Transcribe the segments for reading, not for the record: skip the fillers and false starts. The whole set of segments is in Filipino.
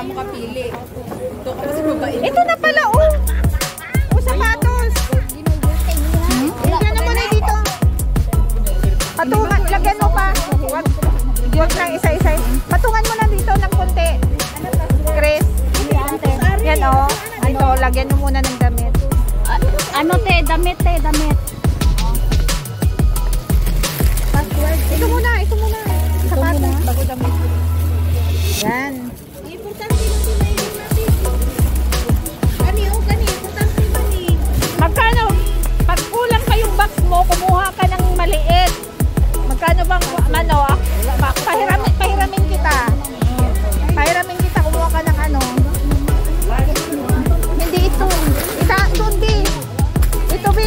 mo kapili. Ito ka sa babae. Ito na pala, oh. Oh, sapatos. Lagyan mo na dito. Patungan, lagyan mo pa. Huwag nang isa-isa. Patungan mo na dito ng konti. Chris. Yan, oh. Ito, lagyan mo muna ng damit. Ano te, damit te, damit. Ito muna, ito muna. Sapatos, bago damit. Yan. Magkano? Pag kulang pa yung box mo, kumuha ka ng maliit. Magkano bang, ano, pahiramin kita. Pahiramin kita, kumuha ka ng ano. Hindi ito. Doon, B. Ito, B.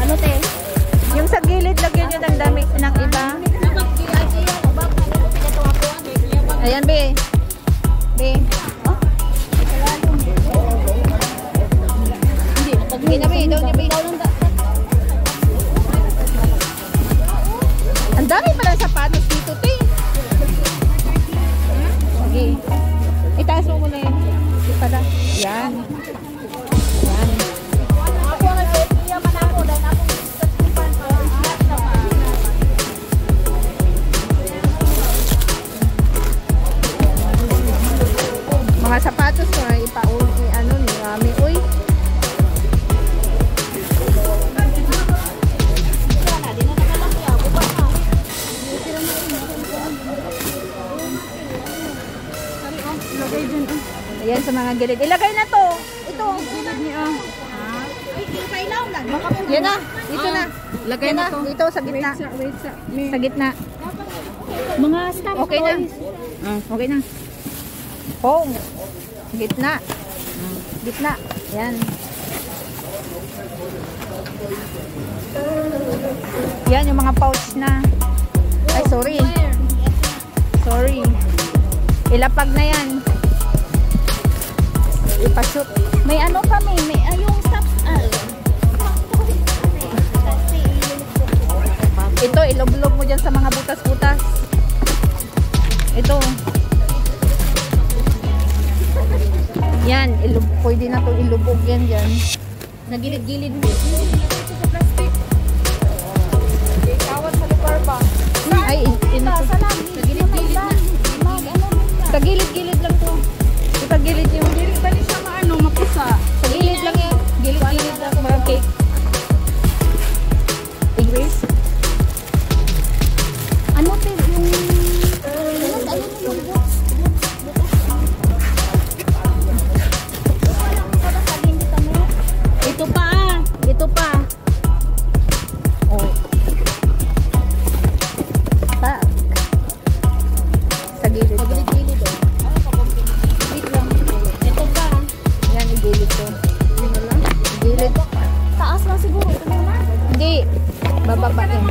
Ano te? Yung sa gilid, lagyan nyo ng damit ng iba. Ayan, B. B. Oh. Hindi na, B. Down niya, B. Ang dami pala sapatos dito, te. Sige. Itaas mo muna yun. Ito pala. Yan. Yan. Mga sapatos ko ay ipauli, ano, ni Mami. Uy. Ayan sa mga gilid. Ilagay na to. Ito. Gilid niya. Yan na. Dito na. Lagay na to. Dito sa gitna. Sa gitna. Mga staff Okay na. Okay na. Home. Gitna. Gitna. Yan. Yan yung mga pouch na. Ay, sorry. Sorry. Ilapag na yan. Ipashoot. may ano kami, may yung staff. Ito, ilog-log mo dyan sa mga butas-butas. Ito. Yan, pwede na to ilubog yan dyan. Nagilid-gilid mo. Kawat sa lugar ba? Ay, sa gilid-gilid lang to. Sa gilid yung Bali siya maano, mapusa. sa gilid lang yan. Gilid-gilid lang. Mga cake. Igris. Ano te, yung ito pa, ito pa. Oh. Pa. Sa gilid. Gilid-gilid oh. Wait lang. Ito pa. Yan, igilid to. Gilid. Taas lang siguro. Ito na. Hindi. Bababa din.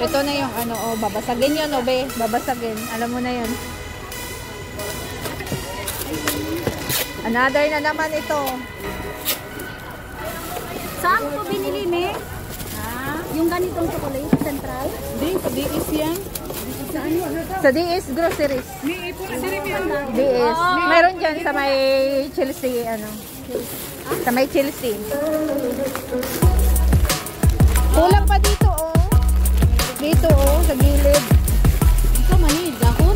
Ito na yung ano, oh, babasagin yun, oh, be. Babasagin. Alam mo na yun. Another na naman ito. Saan ko binili ni? Yung ganitong chocolate, central? Hindi, sa DS yan. Sa DS Groceries. May ipon na sila DS. Meron dyan sa may Chelsea, ano. Sa may Chelsea. Kulang pa dito, oh. Dito, oh, sa gilid. Ito mani, dahon?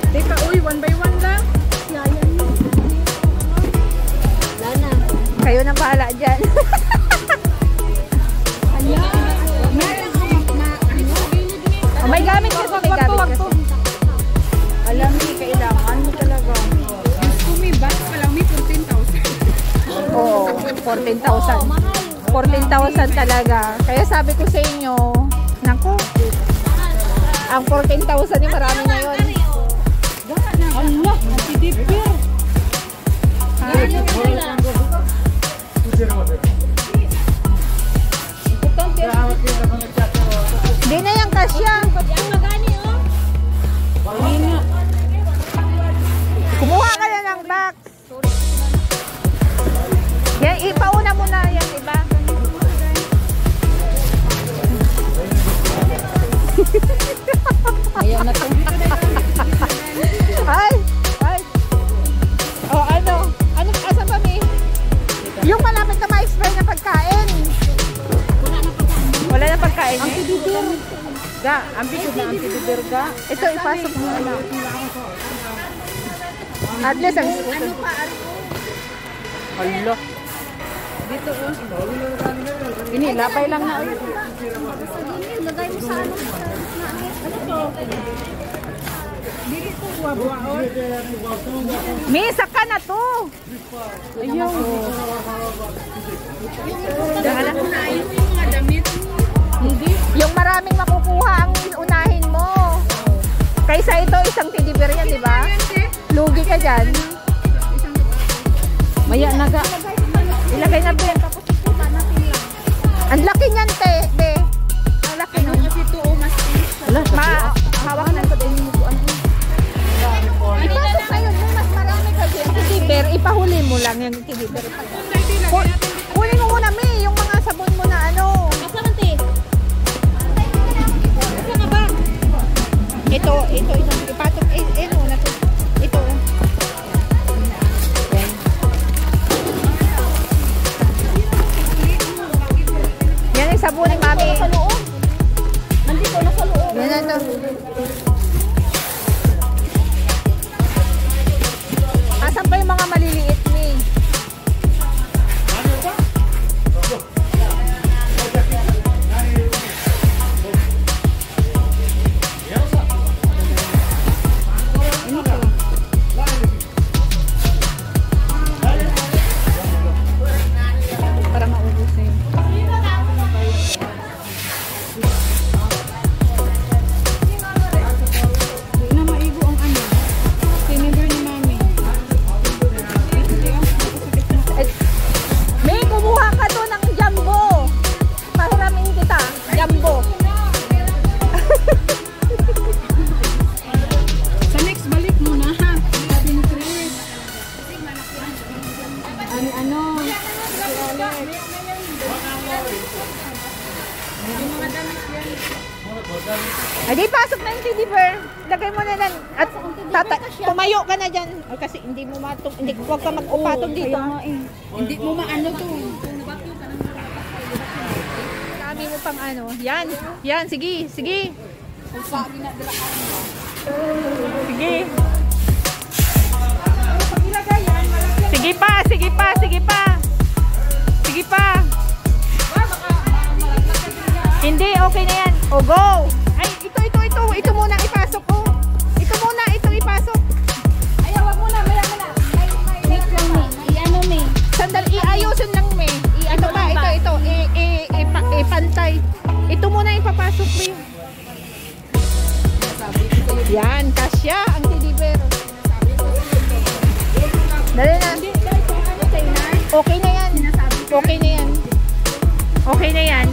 Teka, uy, 1 by 1 lang. Kayo nang bahala dyan. Oh, may gamit kasi, may gamit kasi. 14,000. 14,000 talaga. Kaya sabi ko sa inyo, naku, ang 14,000 yung marami na yun. Allah, natidipir. Hindi na yung kasya. Kumuha ka na ng box. Yan, ipauna mo na yan, diba? Ayaw na to. Ay! Ay! O ano? Ano? Asan ba, Mi? Yung malapit na ma-expire na pagkain. Wala na pagkain eh? Ga, ambito na antibibir ga. Ito, ipasok mo na. At least, ang... Ano pa? Allah. Dito oh. Ini lapay lang na. Lagay mo sa ano? Mi, saka na to. Ayaw. Dahalan mo na Ayun yung mga damit. Hindi. Yung maraming makukuha ang unahin mo. Kaysa ito, isang teddy-bear yan, di ba? Lugi ka dyan. Maya naga. Ilagay na, be. Ang laki niyan, te. Be. Ang laki nun. Kasi ito oh, mas Hawak na ko din mo. Ipasok na yun. May mas marami ka dyan. Teddy-bear, ipahuli mo lang yung teddy-bear. Huli mo muna, Mi. Yung mga sabon mo na ano. Ito, ipatok, na to. Ito. Yan yung sabon ni Mami. Nandito na sa loob. Yan na to. Asan pa yung mga maliliit ni? Para maubos eh. na maigo ang ano. Tinidor ni Mami. May kumuha ka to ng jumbo. Pahiramin kita. Jumbo. Sa next balik mo na ha. Sabi ni Chris. Ano? Adi, pasok na yung teddy-bear. Lagay mo na lang. At tumayo ka na dyan. O, kasi hindi mo matong, hindi, huwag ka mag-upatong dito. Hindi mo maano to. Dami mo pang ano. Yan. Yan, sige. Sige. Sige. Sige pa, sige pa, sige pa. Sige pa. Hindi, okay na yan. O, go. Ay, ito. Ito muna ipasok ko. Ito muna, ito ipasok. Ayaw, wag muna, maya mo na. Wait lang, May. I-ano, May. Sandali, iayusin lang, May. Ito pa, ito. Ipantay. Ito muna ipapasok, May. Yan, kasya ang teddy-bear. Dali na. Okay na yan. Okay na yan. Okay na yan.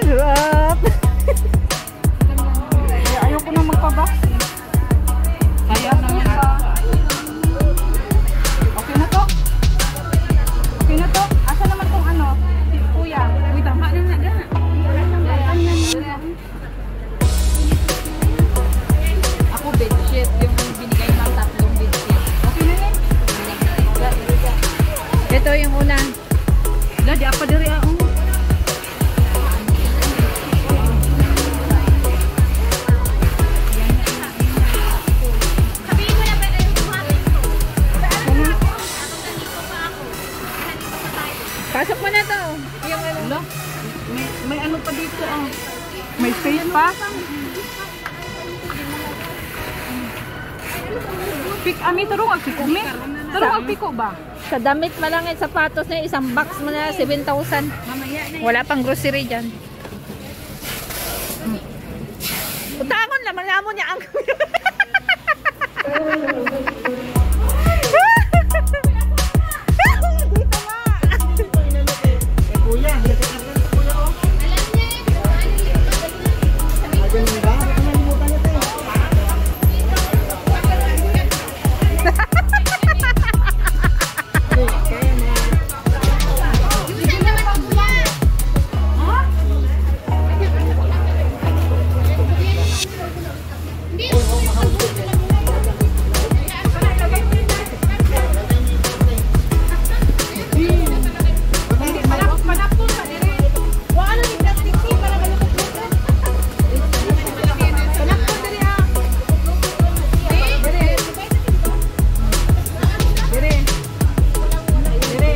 Hirap. Ayoko na magpa-box. Ayaw na nga. May ano pa dito ah. May space pa. Pick ami tarong agpiko mi. Tarong agpiko ba? Sa damit mo lang at sapatos na isang box mo na 7,000. Wala pang grocery dyan. Utangon naman mo niya ang dito nga. Kuya,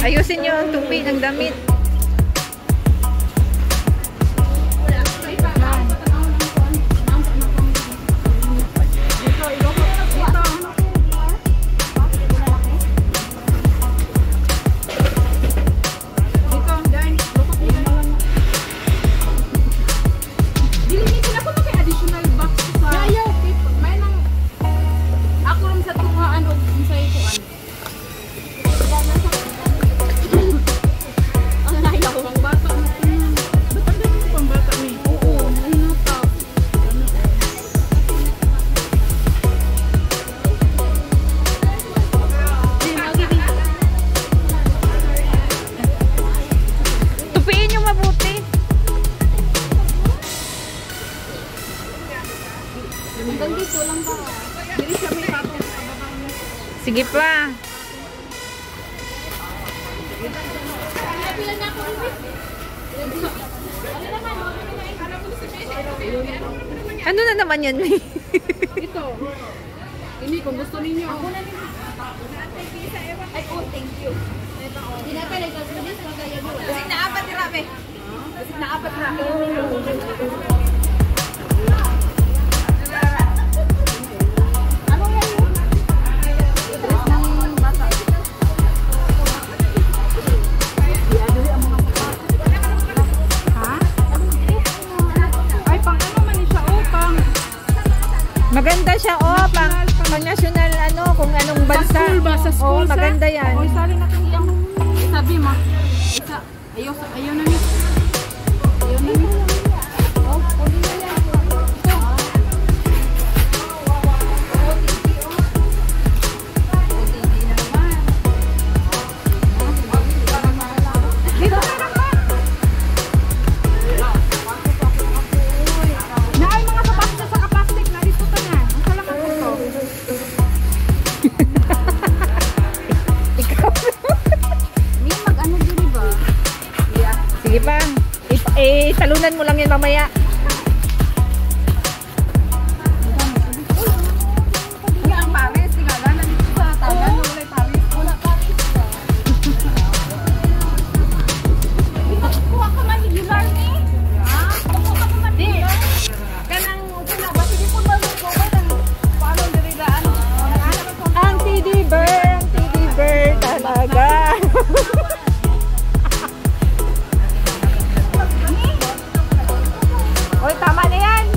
ayusin nyo ang tupi ng damit. Sige pa. Ano na naman yan? ito. Ini kung gusto ninyo. Ay, oh, thank you. Hindi na pala, kasi naapat ni Rabe. Kasi naapat na. Maganda siya, oh, pang national, ano, kung anong bansa. Sa school ba? Sa school, oh, maganda yan. O, isali natin iyang sabi ma. Ayaw na niya. Ayaw na niya. Oh, pwede na yan. Ito. Dito na naman. Naay mga kapasok sa kapastik na dito ka na. Ang salamat ito. Ikaw. May mag-ano din ba? Yeah. Sige pa. Talunan mo lang yan mamaya. Hindi ang Paris. Tingala, nandito sa Tagan. Wala Paris. Wala Paris ba? Kuha ka man, regular ni? Ha? Kuha ka man, regular? Kanang ba? Sige po ba? Paano dirigaan? Ang TD Bear talaga. Oy, tama na yan.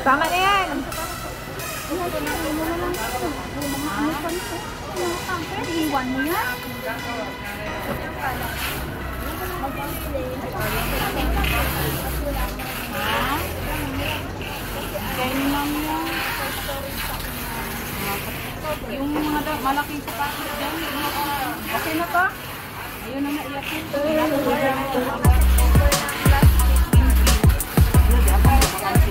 Tama na yan. Iwan mo yan? Yung mga malaking sapatos dyan. Okay na to? Ayun na naiyak ito.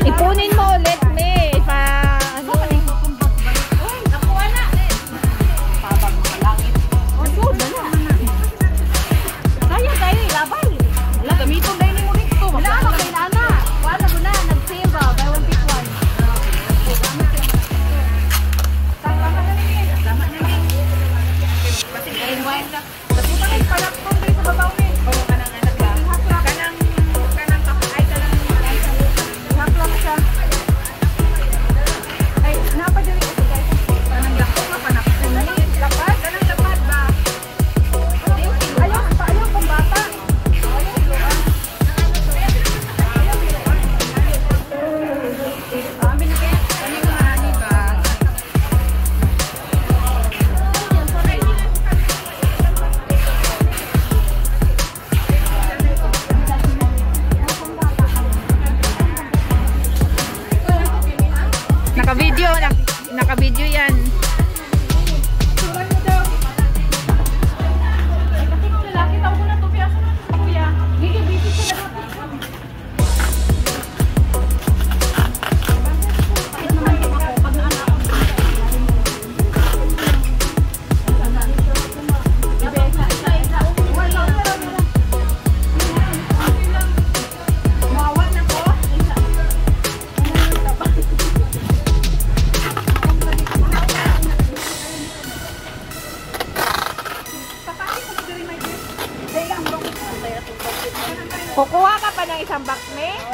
Ipunin mo ulit, me. Ano? Nakuha na! Pabang mga langit. Kaya, ilabay! Wala, gamiton dahil mo rin ito. Wala, makay na na! Wala mo na, nag-save ba? Buy one, pick one. isang box me.